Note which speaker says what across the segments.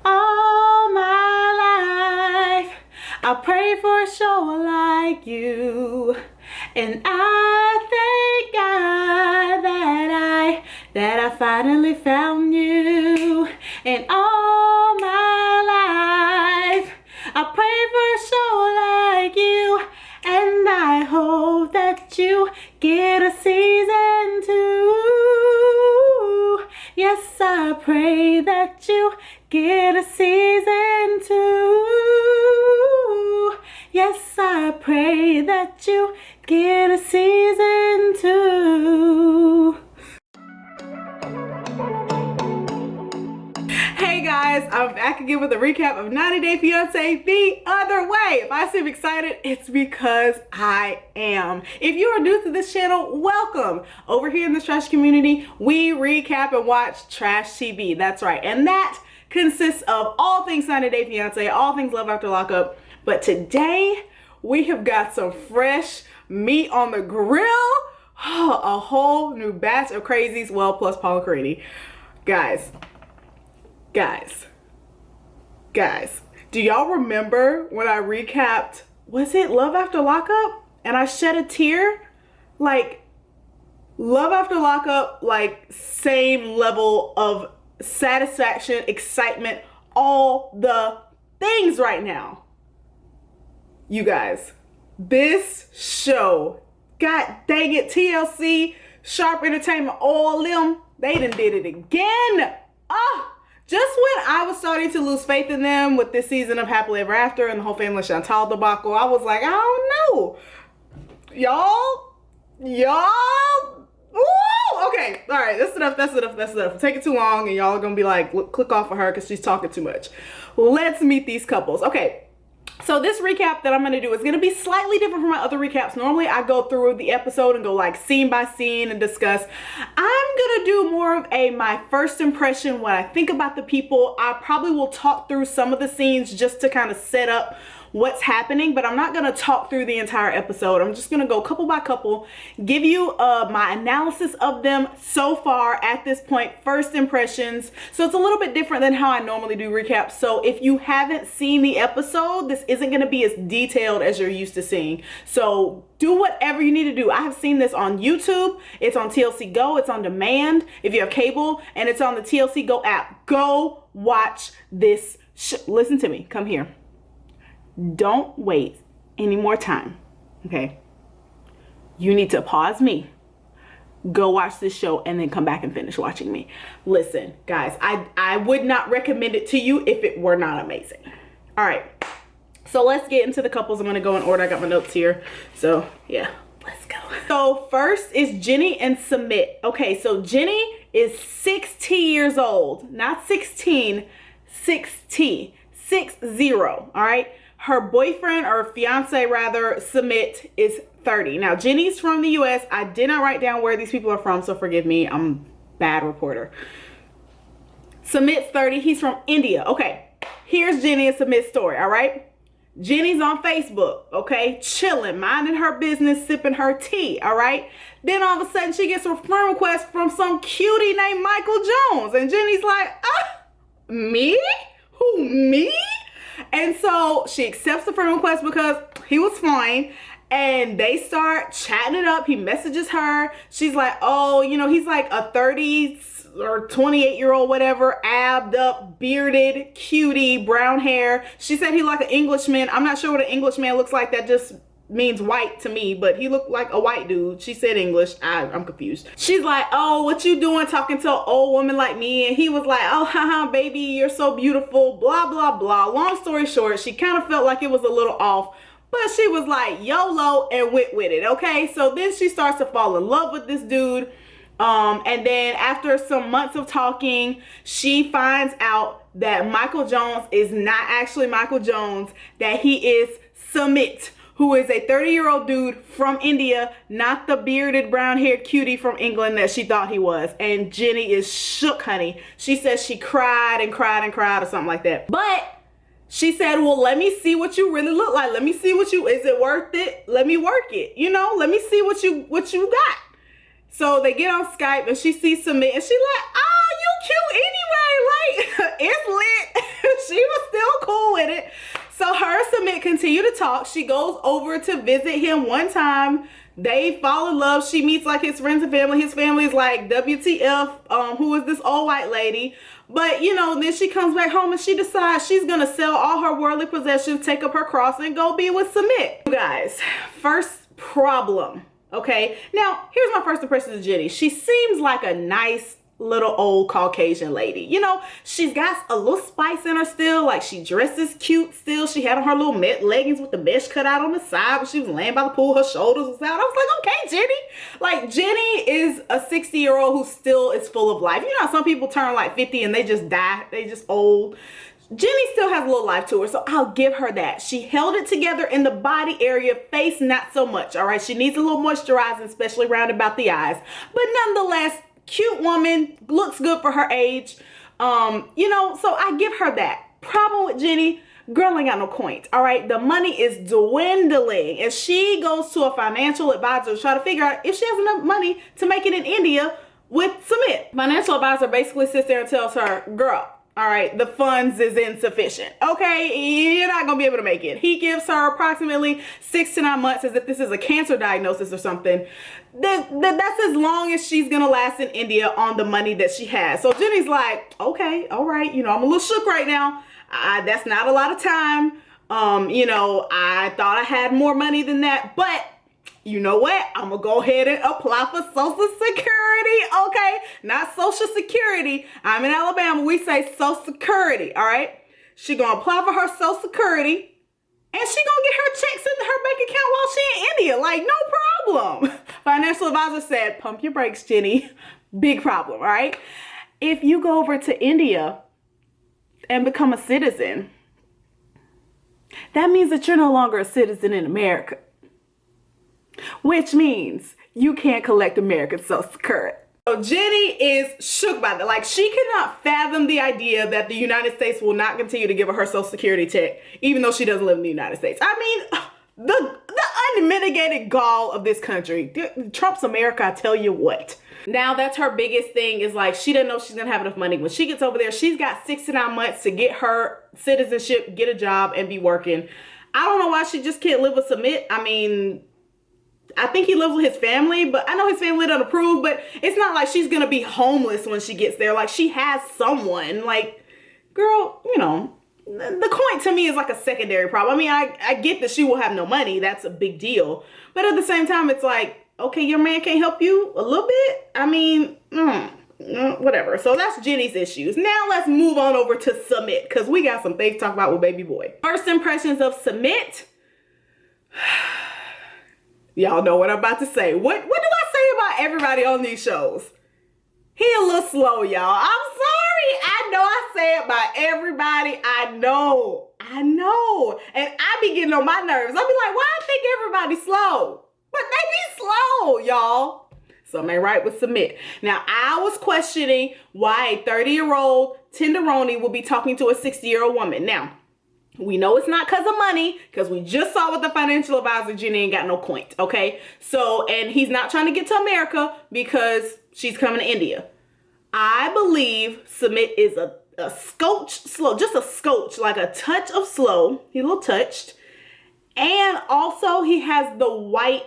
Speaker 1: All my life, I pray for a show like you. And I thank God that I finally found you. And all my life, I pray for a show like you. And I hope that you get a season 2. Yes, I pray that you get a season 2. Yes, I pray that you get a season 2. Hey guys, I'm back again with a recap of 90 Day Fiance the other way. If I seem excited, it's because I am. If you are new to this channel, welcome. Over here in the trash community, we recap and watch trash TV. That's right. And that consists of all things 90 Day Fiance, all things Love After Lockup. But today, we have got some fresh meat on the grill. A whole new batch of crazies, well, plus Paul and Karine. Guys, do y'all remember when I recapped, was it Love After Lockup? And I shed a tear? Like, Love After Lockup, like, same level of satisfaction, excitement, all the things right now. You guys, this show, god dang it, TLC, Sharp Entertainment, all them, they done did it again. Just when I was starting to lose faith in them with this season of Happily Ever After and the whole family Chantal debacle, I was like, I don't know. Y'all, ooh, okay, all right, that's enough. Take it too long and y'all are gonna be like, click off of her because she's talking too much. Let's meet these couples. Okay. So this recap that I'm going to do is going to be slightly different from my other recaps. Normally I go through the episode and go like scene by scene and discuss. I'm going to do more of my first impression, what I think about the people. I probably will talk through some of the scenes just to kind of set up what's happening, but I'm not going to talk through the entire episode. I'm just going to go couple by couple, give you my analysis of them so far at this point, first impressions. So it's a little bit different than how I normally do recaps. So if you haven't seen the episode, this isn't going to be as detailed as you're used to seeing. So do whatever you need to do. I have seen this on YouTube. It's on TLC Go. It's on demand if you have cable, and it's on the TLC Go app. Go watch this. Listen to me. Come here. Don't wait any more time, okay? You need to pause me, go watch this show, and then come back and finish watching me. Listen, guys, I would not recommend it to you if it were not amazing. All right, so let's get into the couples. I'm gonna go in order. I got my notes here, so yeah, let's go. So first is Jenny and Sumit. Okay, so Jenny is 60 years old, not 16, 60, 60, all right? Her boyfriend, or fiance rather, Sumit, is 30. Now, Jenny's from the US. I did not write down where these people are from, so forgive me. I'm a bad reporter. Sumit's 30. He's from India. Okay, here's Jenny and Sumit's story, all right? Jenny's on Facebook, okay? Chilling, minding her business, sipping her tea, all right? Then all of a sudden, she gets a friend request from some cutie named Michael Jones. And Jenny's like, me? Who, me? And so she accepts the friend request because he was fine, and they start chatting it up. He messages her. She's like, oh, you know, he's like a 30 or 28-year-old, whatever, abbed up, bearded, cutie, brown hair. She said he like an Englishman. I'm not sure what an Englishman looks like. That just means white to me, but he looked like a white dude. She said English. I'm confused. She's like, oh, what you doing talking to an old woman like me? And he was like, oh, haha, baby, you're so beautiful, blah, blah, blah. Long story short, she kind of felt like it was a little off, but she was like YOLO and went with it, okay? So then she starts to fall in love with this dude. And then after some months of talking, she finds out that Michael Jones is not actually Michael Jones, that he is Sumit, who is a 30-year-old dude from India, not the bearded brown-haired cutie from England that she thought he was. And Jenny is shook, honey. She says she cried and cried and cried or something like that. But she said, well, let me see what you really look like. Let me see what you, is it worth it? Let me work it. You know, let me see what you got. So they get on Skype and she sees Sumit and she's like, oh, you cute anyway. Like, it's lit. Sumit continue to talk. She goes over to visit him one time. They fall in love. She meets like his friends and family. His family is like, WTF, who is this old white lady? But, you know, then she comes back home and she decides she's going to sell all her worldly possessions, take up her cross, and go be with Sumit. You guys, first problem, okay? Now, here's my first impression of Jenny. She seems like a nice little old Caucasian lady. You know, she's got a little spice in her still. Like, she dresses cute still. She had on her little leggings with the mesh cut out on the side when she was laying by the pool. Her shoulders was out. I was like, okay, Jenny. Like, Jenny is a 60-year-old who still is full of life. You know, some people turn like 50 and they just die. They just old. Jenny still has a little life to her, so I'll give her that. She held it together in the body area, face not so much, all right? She needs a little moisturizing, especially around about the eyes. But nonetheless, cute woman, looks good for her age. You know, so I give her that. Problem with Jenny, girl ain't got no coins, all right? The money is dwindling, and she goes to a financial advisor to try to figure out if she has enough money to make it in India with Sumit. Financial advisor basically sits there and tells her, girl, all right, the funds is insufficient. Okay, you're not gonna be able to make it. He gives her approximately 6 to 9 months, as if this is a cancer diagnosis or something. That's as long as she's gonna last in India on the money that she has. So Jenny's like, okay, all right, you know, I'm a little shook right now. That's not a lot of time. You know, I thought I had more money than that, but you know what? I'm gonna go ahead and apply for Social Security, okay? Not Social Security. I'm in Alabama, we say Social Security, all right? She gonna apply for her Social Security, and she gonna get her checks into her bank account while she in India, like no problem. Financial advisor said, pump your brakes, Jenny. Big problem, all right? If you go over to India and become a citizen, that means that you're no longer a citizen in America. Which means you can't collect American Social Security. So Jenny is shook by that. Like, she cannot fathom the idea that the United States will not continue to give her Social Security check, even though she doesn't live in the United States. I mean, the unmitigated gall of this country. Trump's America, I tell you what. Now, that's her biggest thing, is like, she doesn't know she's gonna have enough money. When she gets over there, she's got 6 to 9 months to get her citizenship, get a job, and be working. I don't know why she just can't live with Sumit. I mean, I think he lives with his family, but I know his family doesn't approve, but it's not like she's gonna be homeless when she gets there. Like, she has someone. Like, girl, you know, the coin to me is like a secondary problem. I mean, I get that she will have no money. That's a big deal. But at the same time, it's like, okay, your man can't help you a little bit? I mean, whatever. So that's Jenny's issues. Now let's move on over to Sumit, because we got some things to talk about with baby boy. First impressions of Sumit. Y'all know what I'm about to say. What do I say about everybody on these shows? He a little slow, y'all. I'm sorry. I know I say it about everybody. I know. And I be getting on my nerves. I'll be like, why I think everybody's slow? But they be slow, y'all. Something ain't right with Sumit. Now, I was questioning why a 30-year-old tenderoni would be talking to a 60-year-old woman. Now, we know it's not because of money, because we just saw with the financial advisor, Jenny ain't got no coins, okay? So, and he's not trying to get to America because she's coming to India. I believe Sumit is a scotch slow, just a scotch, like a touch of slow. He's a little touched. And also he has the white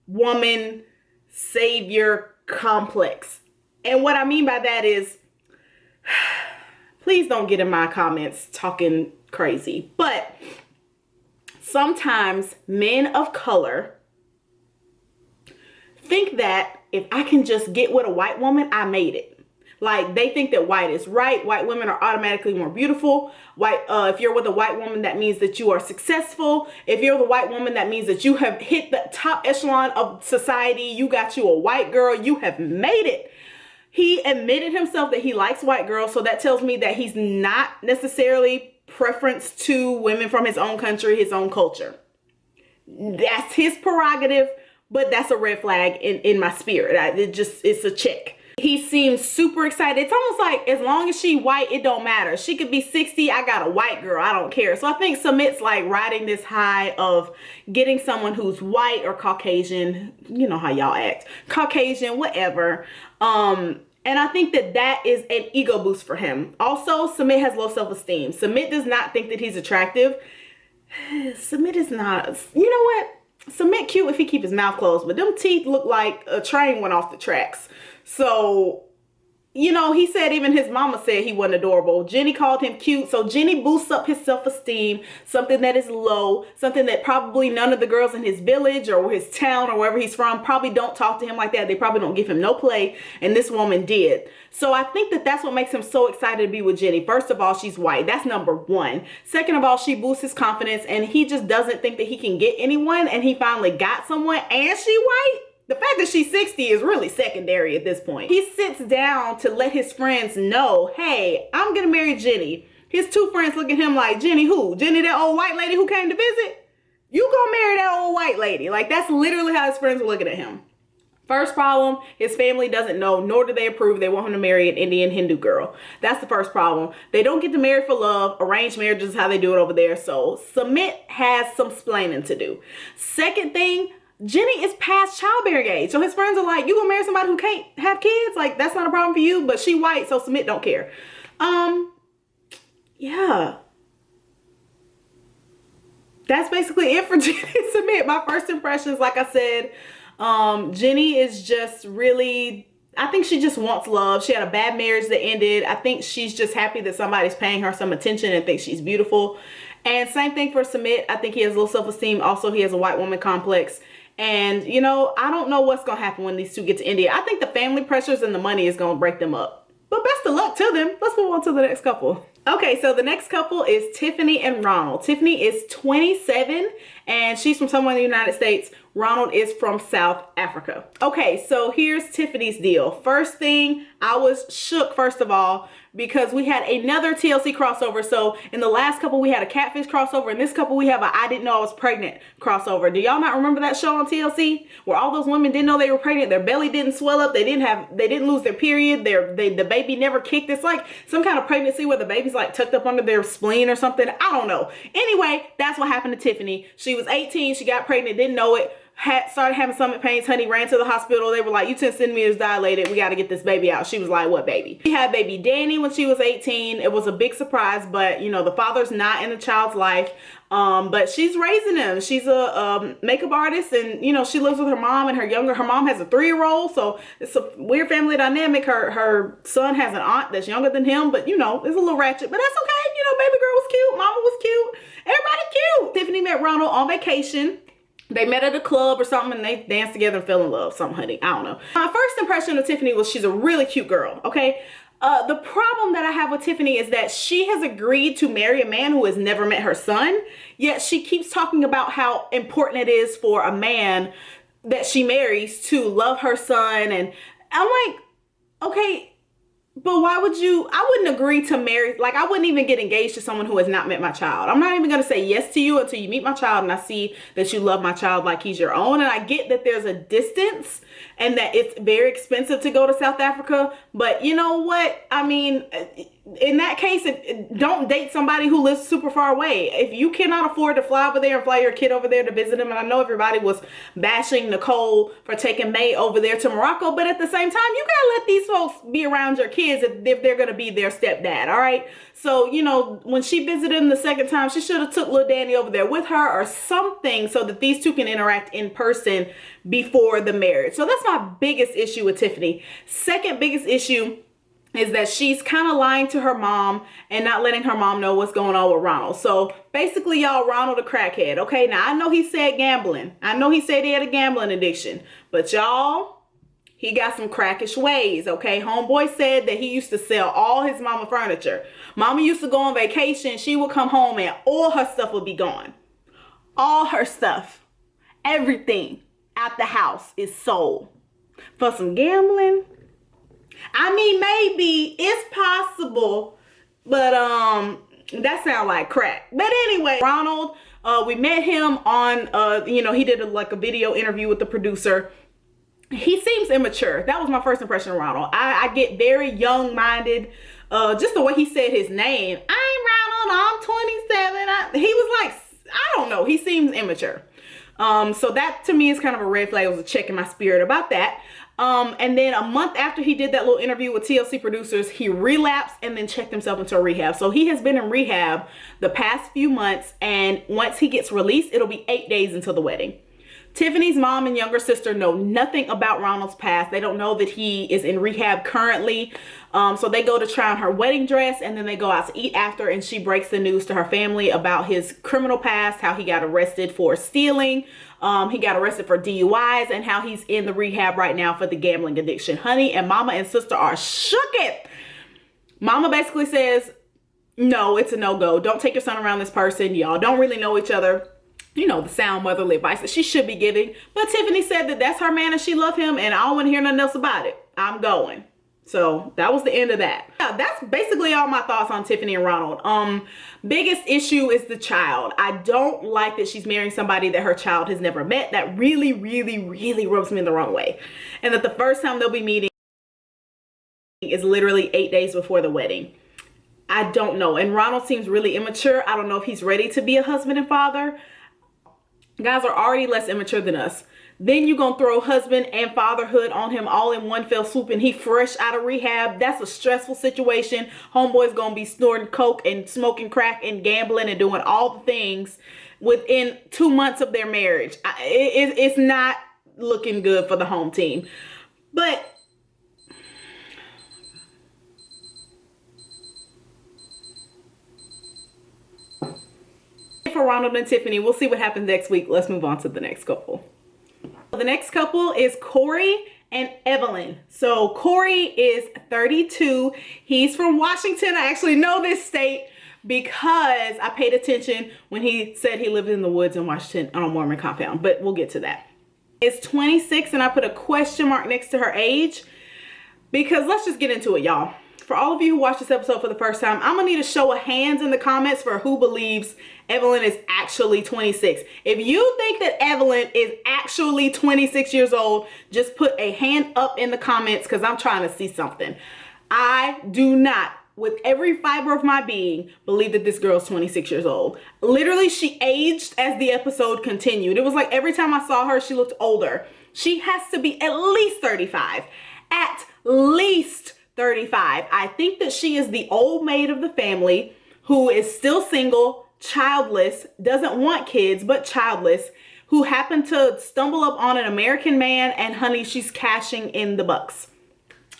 Speaker 1: woman savior complex. And what I mean by that is, please don't get in my comments talking crazy, but sometimes men of color think that if I can just get with a white woman, I made it. Like, they think that white is right. White women are automatically more beautiful. If you're with a white woman, that means that you are successful. If you're the white woman, that means that you have hit the top echelon of society. You got you a white girl. You have made it. He admitted himself that he likes white girls. So that tells me that he's not necessarily preference to women from his own country, his own culture. That's his prerogative, but that's a red flag in my spirit. It's a check. He seems super excited. It's almost like, as long as she white, it don't matter. She could be 60. I got a white girl. I don't care. So I think Sumit's like riding this high of getting someone who's white or Caucasian. You know how y'all act. Caucasian, whatever. And I think that is an ego boost for him. Also, Sumit has low self-esteem. Sumit does not think that he's attractive. Sumit is not, you know what? Sumit cute if he keep his mouth closed, but them teeth look like a train went off the tracks. So, you know, he said even his mama said he wasn't adorable. Jenny called him cute. So Jenny boosts up his self-esteem, something that is low, something that probably none of the girls in his village or his town or wherever he's from probably don't talk to him like that. They probably don't give him no play. And this woman did. So I think that that's what makes him so excited to be with Jenny. First of all, she's white. That's number one. Second of all, she boosts his confidence and he just doesn't think that he can get anyone. And he finally got someone and she white. The fact that she's 60 is really secondary at this point. He sits down to let his friends know, hey, I'm gonna marry Jenny. His two friends look at him like, Jenny who? Jenny, that old white lady who came to visit? You gonna marry that old white lady. Like, that's literally how his friends are looking at him. First problem, his family doesn't know, nor do they approve. They want him to marry an Indian Hindu girl. That's the first problem. They don't get to marry for love. Arranged marriages is how they do it over there. So Sumit has some splaining to do. Second thing, Jenny is past childbearing age. So his friends are like, you gonna marry somebody who can't have kids? Like, that's not a problem for you, but she white, so Sumit don't care. Yeah. That's basically it for Jenny and Sumit. My first impressions, like I said, Jenny is just really, I think she just wants love. She had a bad marriage that ended. I think she's just happy that somebody's paying her some attention and thinks she's beautiful. And same thing for Sumit. I think he has low self-esteem. Also, he has a white woman complex. And, you know, I don't know what's going to happen when these two get to India. I think the family pressures and the money is going to break them up. But best of luck to them. Let's move on to the next couple. Okay, so the next couple is Tiffany and Ronald. Tiffany is 27 and she's from somewhere in the United States. Ronald is from South Africa. Okay, so here's Tiffany's deal. First thing, I was shook, first of all, because we had another TLC crossover. So in the last couple, we had a catfish crossover. In this couple, we have a I didn't know I was pregnant crossover. Do y'all not remember that show on TLC where all those women didn't know they were pregnant? Their belly didn't swell up. They didn't lose their period. The baby never kicked. It's like some kind of pregnancy where the baby's like tucked up under their spleen or something. I don't know. Anyway, that's what happened to Tiffany. She was 18. She got pregnant, didn't know it. Started having stomach pains. Honey ran to the hospital. They were like, you 10 centimeters dilated. We got to get this baby out. She was like, what baby? She had baby Danny when she was 18. It was a big surprise, but you know, the father's not in the child's life. But she's raising him. She's a makeup artist and you know, she lives with her mom and her mom has a 3-year-old. So it's a weird family dynamic. Her son has an aunt that's younger than him, but you know, it's a little ratchet, but that's okay. You know, baby girl was cute. Mama was cute. Everybody cute. Tiffany met Ronald on vacation. They met at a club or something and they danced together and fell in love. Something, honey. I don't know. My first impression of Tiffany was she's a really cute girl, okay? The problem that I have with Tiffany is that she has agreed to marry a man who has never met her son, yet she keeps talking about how important it is for a man that she marries to love her son. And I'm like, okay, but why would you, I wouldn't agree to marry, like I wouldn't even get engaged to someone who has not met my child. I'm not even going to say yes to you until you meet my child and I see that you love my child like he's your own. And I get that there's a distance and that it's very expensive to go to South Africa. But you know what? I mean, in that case, don't date somebody who lives super far away. If you cannot afford to fly over there and fly your kid over there to visit him, and I know everybody was bashing Nicole for taking May over there to Morocco, but at the same time, you gotta let these folks be around your kids if they're gonna be their stepdad, all right? So, you know, when she visited him the second time, she should have took little Danny over there with her or something so that these two can interact in person before the marriage. So that's my biggest issue with Tiffany. Second biggest issue is that she's kind of lying to her mom and not letting her mom know what's going on with Ronald. So basically, y'all, Ronald a crackhead. Okay, now I know he said gambling. I know he said he had a gambling addiction. But y'all, he got some crackish ways, okay? Homeboy said that he used to sell all his mama furniture. Mama used to go on vacation. She would come home and all her stuff would be gone. All her stuff. Everything out the house is sold. For some gambling? I mean, maybe it's possible, but that sounds like crack. But anyway, Ronald, we met him on, you know, he did a video interview with the producer. He seems immature. That was my first impression of Ronald. I get very young-minded. Just the way he said his name. I'm Ronald, I'm 27. He was like, I don't know. He seems immature. So that to me is kind of a red flag. It was a check in my spirit about that. And then a month after he did that little interview with TLC producers, he relapsed and then checked himself into a rehab. So he has been in rehab the past few months, and once he gets released, it'll be 8 days until the wedding. Tiffany's mom and younger sister know nothing about Ronald's past. They don't know that he is in rehab currently. So they go to try on her wedding dress, and then they go out to eat after, and she breaks the news to her family about his criminal past, how he got arrested for stealing, he got arrested for DUIs, and how he's in the rehab right now for the gambling addiction. Honey and mama and sister are shooketh. Mama basically says, no, it's a no-go. Don't take your son around this person. Y'all don't really know each other. You know, the sound motherly advice that she should be giving. But Tiffany said that that's her man and she loved him, and I don't want to hear nothing else about it. I'm going. So that was the end of that. Yeah, that's basically all my thoughts on Tiffany and Ronald. Biggest issue is the child. I don't like that she's marrying somebody that her child has never met. That really, really, really rubs me the wrong way. And that the first time they'll be meeting is literally 8 days before the wedding. I don't know. And Ronald seems really immature. I don't know if he's ready to be a husband and father. Guys are already less immature than us. Then you're going to throw husband and fatherhood on him all in one fell swoop, and he fresh out of rehab. That's a stressful situation. Homeboy's going to be snorting coke and smoking crack and gambling and doing all the things within 2 months of their marriage. It's not looking good for the home team. But for Ronald and Tiffany, we'll see what happens next week. Let's move on to the next couple. The next couple is Corey and Evelin. So Corey is 32. He's from Washington. I actually know this state because I paid attention when he said he lived in the woods in Washington on a Mormon compound, but we'll get to that. It's 26, and I put a question mark next to her age because let's just get into it, y'all. For all of you who watched this episode for the first time, I'm gonna need a show of hands in the comments for who believes Evelin is actually 26. If you think that Evelin is actually 26 years old, just put a hand up in the comments because I'm trying to see something. I do not, with every fiber of my being, believe that this girl's 26 years old. Literally, she aged as the episode continued. It was like every time I saw her, she looked older. She has to be at least 35. At least 35. I think that she is the old maid of the family who is still single, childless, doesn't want kids, but childless, who happened to stumble up on an American man, and honey, she's cashing in the bucks.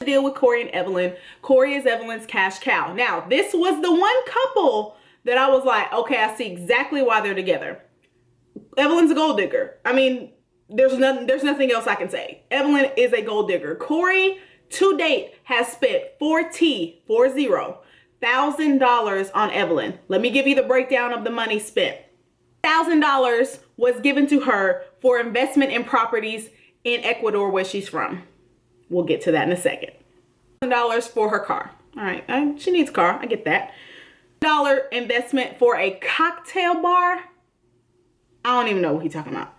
Speaker 1: Deal with Corey and Evelin. Corey is Evelin's cash cow. Now, this was the one couple that I was like, okay, I see exactly why they're together. Evelin's a gold digger. I mean, there's nothing else I can say. Evelin is a gold digger. Corey, to date, has spent $40,000 on Evelin. Let me give you the breakdown of the money spent. $1,000 was given to her for investment in properties in Ecuador, where she's from. We'll get to that in a second. $1,000 for her car. All right, she needs a car. I get that. $1 investment for a cocktail bar. I don't even know what he's talking about.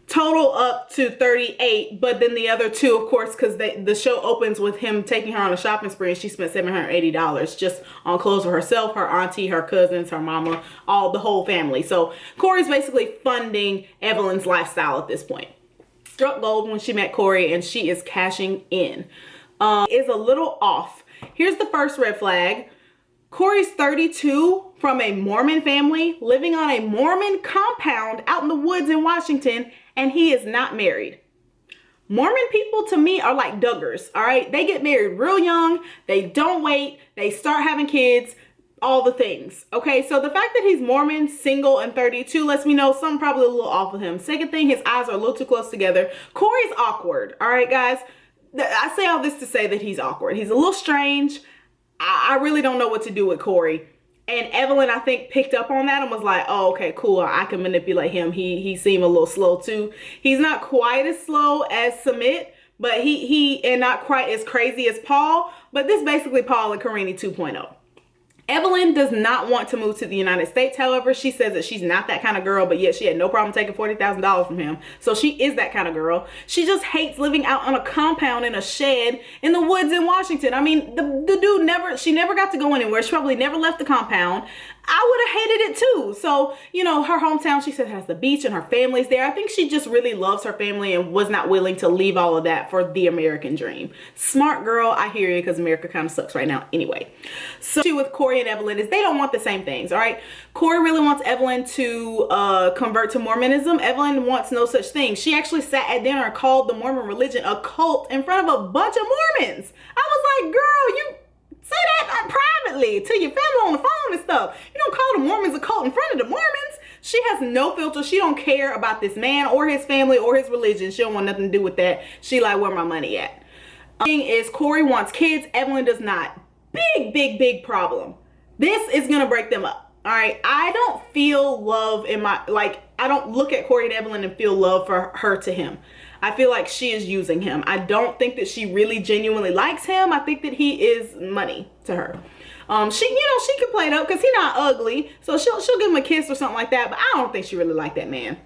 Speaker 1: Total up to 38, but then the other two, of course, because the show opens with him taking her on a shopping spree, and she spent $780 just on clothes for herself, her auntie, her cousins, her mama, the whole family. So Corey's basically funding Evelin's lifestyle at this point. Struck gold when she met Corey, and she is cashing in. Is a little off. Here's the first red flag. Corey's 32, from a Mormon family, living on a Mormon compound out in the woods in Washington, and he is not married. Mormon people, to me, are like Duggars, all right? They get married real young, they don't wait, they start having kids, all the things, okay? So the fact that he's Mormon, single, and 32 lets me know something probably a little off with him. Second thing, his eyes are a little too close together. Corey's awkward, all right, guys? I say all this to say that he's awkward. He's a little strange. I really don't know what to do with Corey. And Evelin, I think, picked up on that and was like, oh, okay, cool. I can manipulate him. He seemed a little slow too. He's not quite as slow as Sumit, but and not quite as crazy as Paul. But this is basically Paul and Karine 2.0. Evelin does not want to move to the United States. However, she says that she's not that kind of girl, but yet she had no problem taking $40,000 from him. So she is that kind of girl. She just hates living out on a compound in a shed in the woods in Washington. I mean, the dude she never got to go anywhere. She probably never left the compound. I would have hated it too. So, you know, her hometown, she said, has the beach and her family's there. I think she just really loves her family and was not willing to leave all of that for the American dream. Smart girl, I hear you, because America kind of sucks right now anyway. So, with Corey and Evelin is they don't want the same things, all right? Corey really wants Evelin to convert to Mormonism. Evelin wants no such thing. She actually sat at dinner and called the Mormon religion a cult in front of a bunch of Mormons. I was like, girl, you say that privately to your family on the phone and stuff. You don't call the Mormons a cult in front of the Mormons. She has no filter. She don't care about this man or his family or his religion. She don't want nothing to do with that. She like, where my money at? Thing is, Corey wants kids. Evelin does not. Big problem. This is gonna break them up. All right. I don't feel love in my, like, I don't look at Corey and Evelin and feel love for her to him. I feel like she is using him. I don't think that she really genuinely likes him. I think that he is money to her. She can play it up because he's not ugly. So she'll give him a kiss or something like that. But I don't think she really liked that man.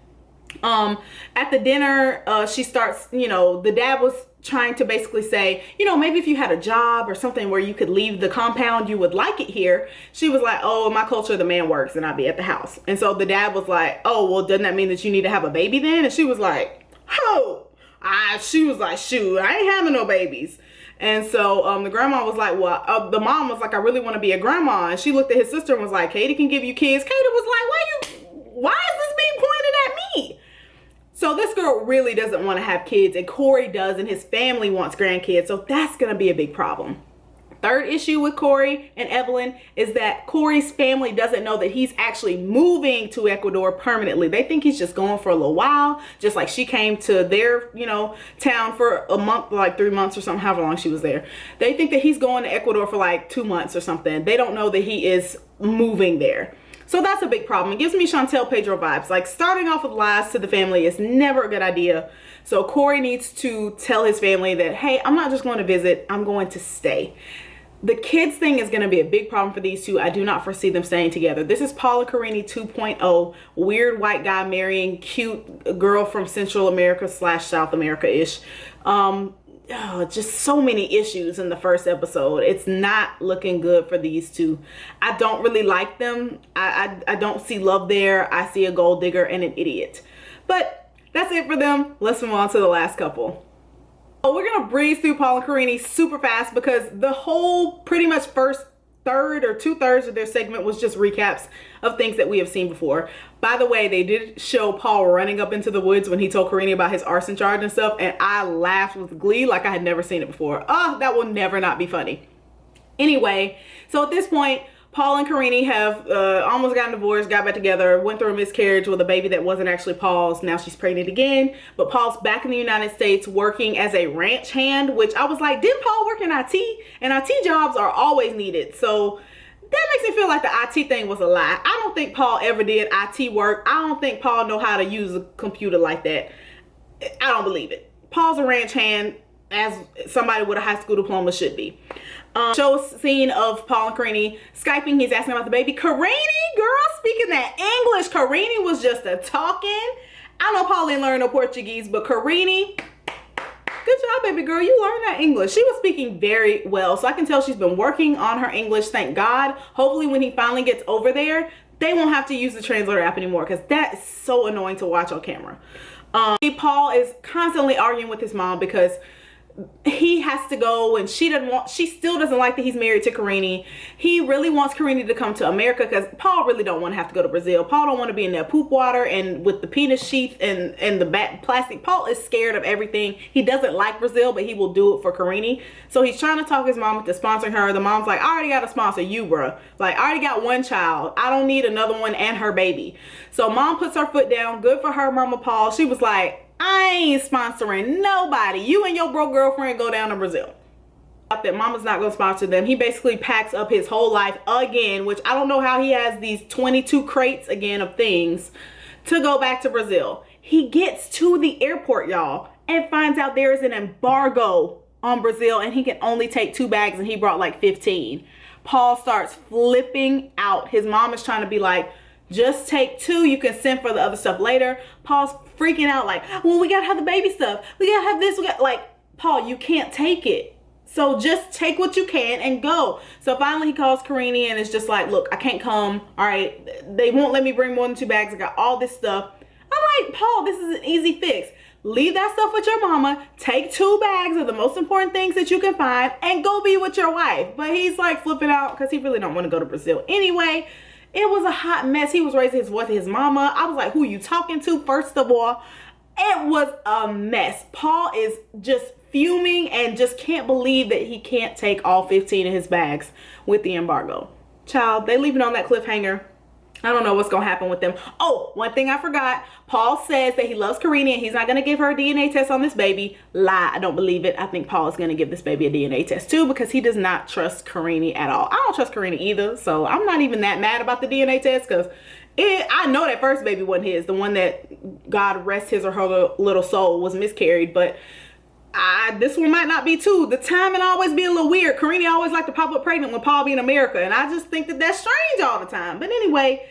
Speaker 1: At the dinner, she starts, the dad was trying to basically say, maybe if you had a job or something where you could leave the compound, you would like it here. She was like, oh, in my culture, the man works and I'd be at the house. And so the dad was like, oh, well, doesn't that mean that you need to have a baby then? And she was like, oh, she was like, shoot, I ain't having no babies. And so the grandma was like, well, the mom was like, I really want to be a grandma. And she looked at his sister and was like, Katie can give you kids. Katie was like, why is this being pointed at me? So this girl really doesn't want to have kids, and Corey does, and his family wants grandkids. So that's going to be a big problem. Third issue with Corey and Evelin is that Corey's family doesn't know that he's actually moving to Ecuador permanently. They think he's just going for a little while, just like she came to their, town for a month, like 3 months or something, however long she was there. They think that he's going to Ecuador for like 2 months or something. They don't know that he is moving there. So that's a big problem. It gives me Chantel Pedro vibes. Like, starting off with lies to the family is never a good idea. So Corey needs to tell his family that, hey, I'm not just going to visit, I'm going to stay. The kids thing is going to be a big problem for these two. I do not foresee them staying together. This is Paul and Karine 2.0. Weird white guy marrying cute girl from Central America / South America-ish. Just so many issues in the first episode. It's not looking good for these two. I don't really like them. I don't see love there. I see a gold digger and an idiot. But that's it for them. Let's move on to the last couple. We're going to breeze through Paul and Karine super fast because the whole pretty much first third or 2/3 of their segment was just recaps of things that we have seen before. By the way, they did show Paul running up into the woods when he told Karine about his arson charge and stuff, and I laughed with glee like I had never seen it before. That will never not be funny. Anyway, so at this point, Paul and Karine have almost gotten divorced, got back together, went through a miscarriage with a baby that wasn't actually Paul's. Now she's pregnant again. But Paul's back in the United States working as a ranch hand, which I was like, didn't Paul work in IT? And IT jobs are always needed. So that makes me feel like the IT thing was a lie. I don't think Paul ever did IT work. I don't think Paul know how to use a computer like that. I don't believe it. Paul's a ranch hand, as somebody with a high school diploma should be. Show scene of Paul and Karine Skyping. He's asking about the baby. Karine, girl, speaking that English. Karine was just a talking. I know Paul didn't learn no Portuguese, but Karine, good job, baby girl. You learned that English. She was speaking very well. So I can tell she's been working on her English. Thank God. Hopefully when he finally gets over there, they won't have to use the translator app anymore, because that is so annoying to watch on camera. Paul is constantly arguing with his mom because he has to go, and she still doesn't like that he's married to Karine. He really wants Karine to come to America because Paul really don't want to have to go to Brazil. Paul don't want to be in that poop water and with the penis sheath and the plastic. Paul is scared of everything. He doesn't like Brazil, but he will do it for Karine. So he's trying to talk his mom into sponsoring her. The mom's like, I already got to sponsor you, bruh. Like, I already got one child. I don't need another one and her baby. So mom puts her foot down. Good for her, Mama Paul. She was like, I ain't sponsoring nobody. You and your broke girlfriend go down to Brazil. That mama's not gonna sponsor them. He basically packs up his whole life again, which I don't know how he has these 22 crates again of things to go back to Brazil. He gets to the airport, y'all, and finds out there is an embargo on Brazil and he can only take 2 bags, and he brought like 15. Paul starts flipping out. His mom is trying to be like, just take 2. You can send for the other stuff later. Paul's freaking out like, well, we gotta have the baby stuff. We gotta have this. Like, Paul, you can't take it. So just take what you can and go. So finally he calls Karine and it's just like, look, I can't come. All right. They won't let me bring more than 2 bags. I got all this stuff. I'm like, Paul, this is an easy fix. Leave that stuff with your mama. Take 2 bags of the most important things that you can find and go be with your wife. But he's like flipping out because he really don't want to go to Brazil anyway. It was a hot mess. He was raising his voice to his mama. I was like, who are you talking to? First of all, it was a mess. Paul is just fuming and just can't believe that he can't take all 15 of his bags with the embargo. Child, they leave it on that cliffhanger. I don't know what's going to happen with them. Oh, one thing I forgot. Paul says that he loves Karine and he's not going to give her a DNA test on this baby. Lie. I don't believe it. I think Paul is going to give this baby a DNA test too because he does not trust Karine at all. I don't trust Karine either. So I'm not even that mad about the DNA test because I know that first baby wasn't his. The one that God rest his or her little soul was miscarried. But this one might not be too. The timing always be a little weird. Karine always like to pop up pregnant when Paul be in America. And I just think that that's strange all the time. But anyway,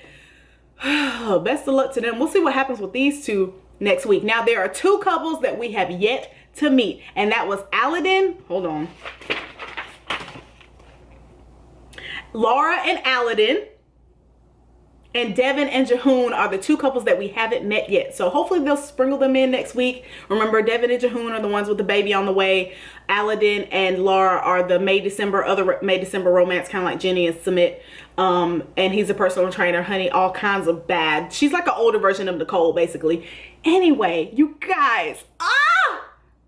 Speaker 1: best of luck to them. We'll see what happens with these 2 next week. Now, there are 2 couples that we have yet to meet. And that was Evelin. Hold on. Laura and Evelin. And Devin and Jehoon are the 2 couples that we haven't met yet. So hopefully they'll sprinkle them in next week. Remember, Devin and Jehoon are the ones with the baby on the way. Evelin and Laura are the other May December romance, kind of like Jenny and Sumit. And he's a personal trainer, honey, all kinds of bad. She's like an older version of Nicole, basically. Anyway, you guys,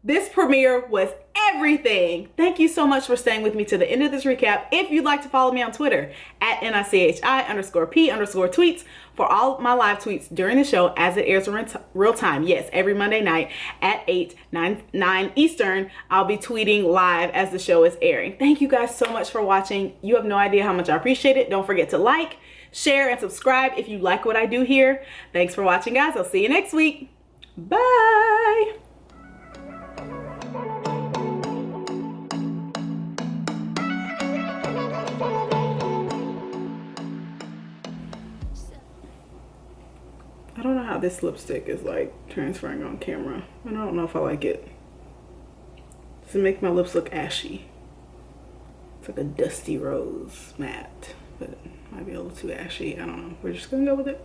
Speaker 1: this premiere was everything. Thank you so much for staying with me to the end of this recap. If you'd like to follow me on Twitter at NICHI_P_tweets for all my live tweets during the show as it airs in real time. Yes, every Monday night at 9 Eastern, I'll be tweeting live as the show is airing. Thank you guys so much for watching. You have no idea how much I appreciate it. Don't forget to like, share, and subscribe if you like what I do here. Thanks for watching, guys. I'll see you next week. Bye. I don't know how this lipstick is like transferring on camera. And I don't know if I like it. Does it make my lips look ashy? It's like a dusty rose matte, but it might be a little too ashy. I don't know. We're just gonna go with it.